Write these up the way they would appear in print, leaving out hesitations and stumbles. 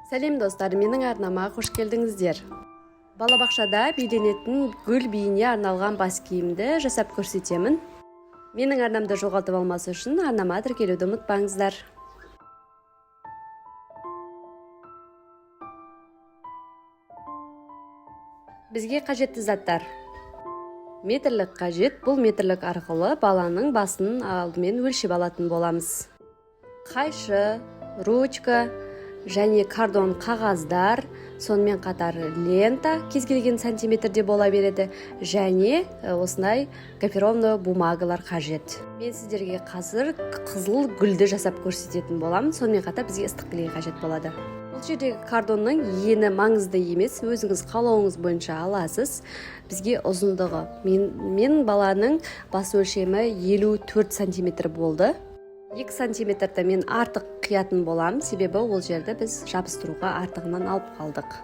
Сәлем достар, менің арнама қош келдіңіздер. Балабақшада биленетін гүл биіне арналған бас киімді жасап көрсетемін. Менің арнамды жоғалтып алмас үшін арнама тіркелуді ұмытпаңыздар. Бізге қажетті заттар. Метрлік қажет, бұл метрлік арқылы баланың басын алдымен өлшеп алатын боламыз. Қайшы, ручка және кардон қағаздар, сонымен қатар лента кез келген сантиметрде бола береді, және осындай гофрированный бумагалар қажет. Мен сіздерге қазір қызыл гүлді жасап көрсететін боламын, сонымен қатар бізге ыстық клей қажет болады. Бұл жердегі кардонның ені маңызды емес, өзіңіз қалауыңыз бойынша аласыз. Бізге ұзындығы, мен баланың бас өлшемі 54 сантиметр болды. 2 сантиметрді мен артық қиятын болам, себебі ол жерді біз жабыстыруға артығынан алып қалдық.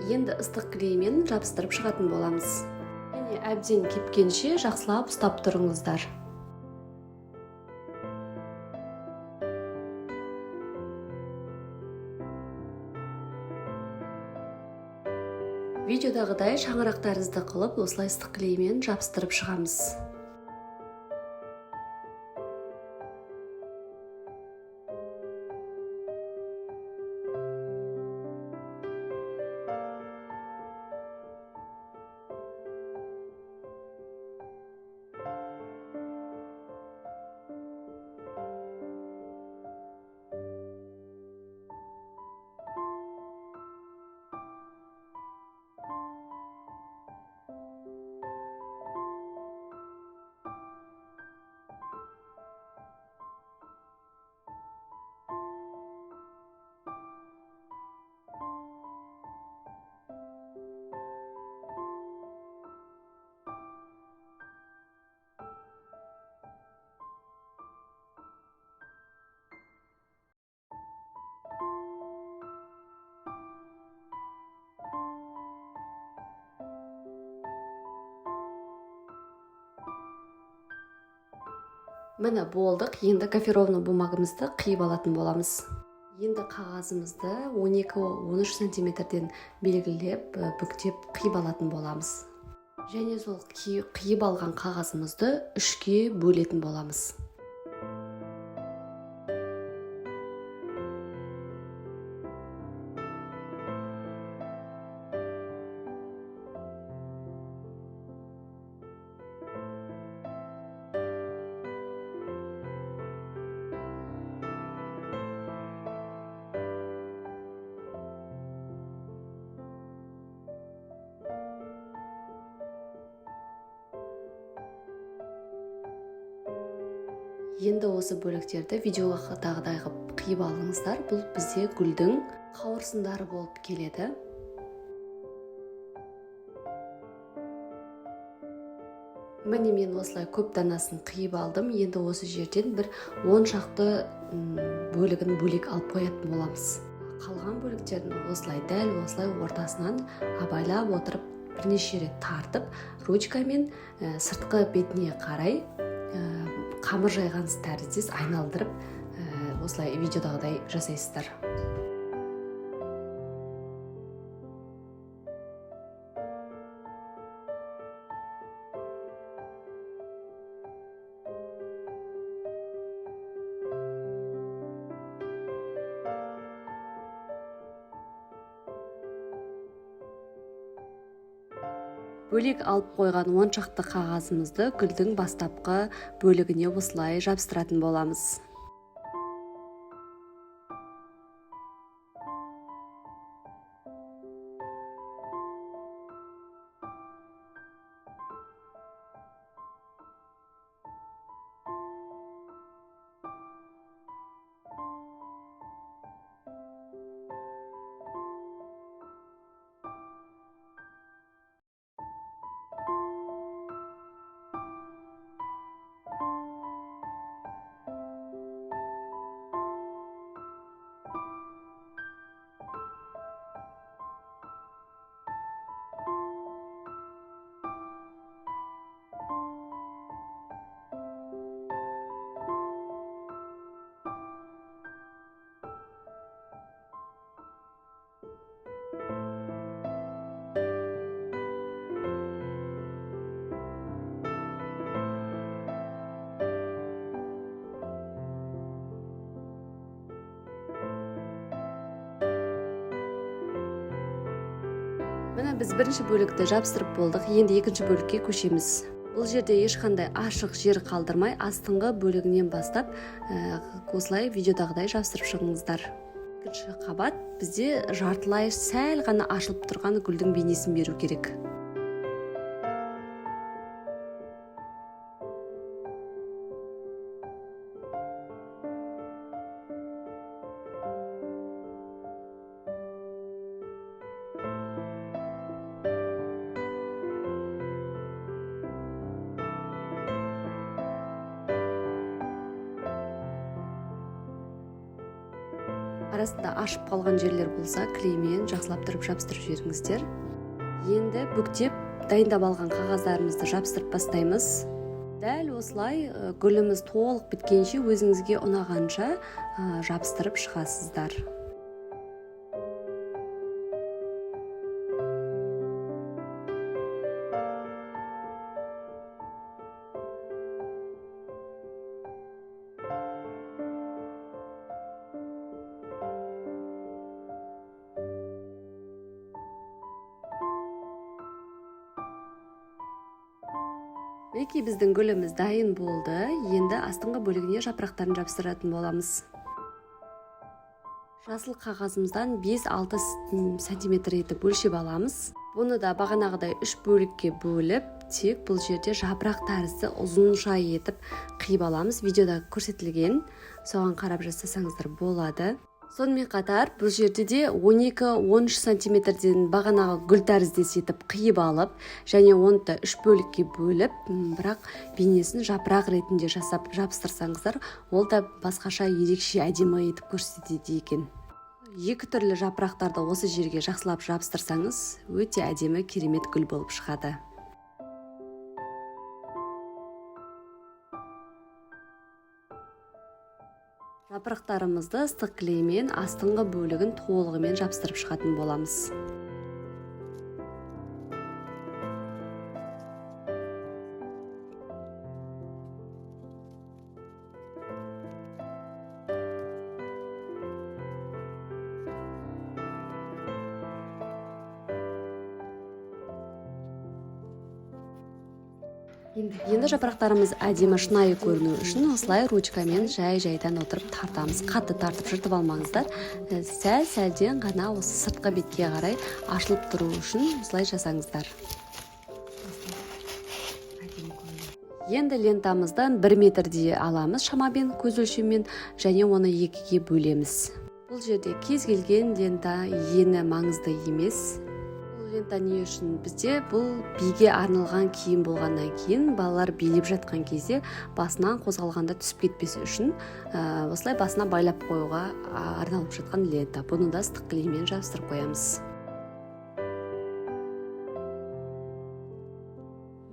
Енді ыстық клеймен жабыстырып шығатын боламыз. Және әбден кепкенше жақсылап ұстап тұрыңыздар. Видеодағыдай шаңырақтарыңызды қылып, осылай ыстық клеймен жабыстырып шығамыз. Міне болдық, енді гофрированный бумагамызды қиып алатын боламыз. Енді қағазымызды 12-13 сантиметрден белгілеп, бүктеп қиып алатын боламыз. Және сол қиып алған қағазымызды 3-ке бөлетін боламыз. Енді осы бөліктерді видеоға дағыдай қылып қиып алыңыздар. Бұл бізде гүлдің қауырсындары болып келеді. Міне мен осылай көп данасын қиып алдым. Енді осы жерден бір 10 шақты бөлігін бөлек алып қоятын боламыз. Қалған бөліктерін осылай дәл осылай ортасынан абайлап отырып бірнеше рет тартып, ручкамен сыртқы бетіне қарай қамыр жайған тәріздес айналдырып, осылай видеодағыдай жасайсыздар. Бөлек алып қойған 10 шақты қағазымызды гүлдің бастапқы бөлігіне осылай жабыстыратын боламыз. Міне біз бірінші бөлікті жабыстырып болдық, енді екінші бөлікке көшеміз. Бұл жерде ешқандай ашық жер қалдырмай, астыңғы бөлігінен бастап осылай видеодағыдай жабыстырып шығыңыздар. Екінші қабат бізде жартылай сәл ғана ашылып тұрған гүлдің бейнесін беру керек. Арасында ашып қалған жерлер болса, клеймен жақсылап тұрып жабыстырып жіберіңіздер. Енді бүктеп дайындап алған қағаздарымызды жабыстырып бастаймыз. Дәл осылай гүліміз толық біткенше өзіңізге ұнағанша жабыстырып шығасыздар. Мінекей біздің гүліміз дайын болды. Енді астыңғы бөлігіне жапырақтарын жабыстыратын боламыз. Жасыл қағазымыздан 5-6 сантиметр етіп өлшеп аламыз. Бұны да бағанағыдай 3 бөлікке бөліп, тек бұл жерде жапырақ тәрізді ұзынша етіп қиып аламыз. Видеода көрсетілген, соған қарап жасасаңыздар болады. Сонымен қатар бұл жерде де 12-13 сантиметрден бағанағы гүл тәріздес етіп қиып алып, және оны да 3 бөлікке бөліп, бірақ бейнесін жапырақ ретінде жасап жабыстырсаңыздар, ол да басқаша ерекше әдемі етіп көрсетеді екен. Екі түрлі жапырақтарды осы жерге жақсылап жабыстырсаңыз, өте әдемі керемет гүл болып шығады. Жапырақтарымызды ыстық клеймен астыңғы бөлігін толығымен жабыстырып шығатын боламыз. Енді жапырақтарымыз әдемі шынайы көріну үшін осылай ручкамен жай-жайдан отырып тартамыз. Қатты тартып жыртып алмаңыздар. Сәл-сәлден ғана осы сыртқы бетке қарай ашылып тұру үшін осылай жасаңыздар. Енді лентамыздан 1 метрдей аламыз шамамен көз өлшеммен, және оны 2-ге бөлеміз. Бұл жерде кез келген лента ені маңызды емес. Лента не үшін? Бізде бұл биге арналған киім болғаннан кейін, балалар билеп жатқан кезде басынан қозғалғанда түсіп кетпесі үшін осылай басына байлап қоюға арналып жатқан лента. Бұны да ыстық клеймен жабыстырып қоямыз.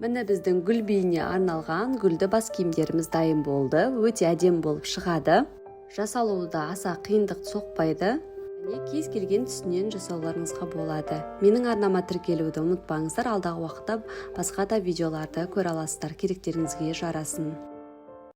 Міне біздің гүл биіне арналған гүлді бас киімдеріміз дайын болды. Өте әдемі болып шығады. Жасалуы да аса қиындық соқпайды. Кез келген түсінен жасауларыңызға болады. Менің арнама тіркелуді ұмытпаңыздар, алдағы уақытта басқа да видеоларды көре аласыздар, керектеріңізге жарасын.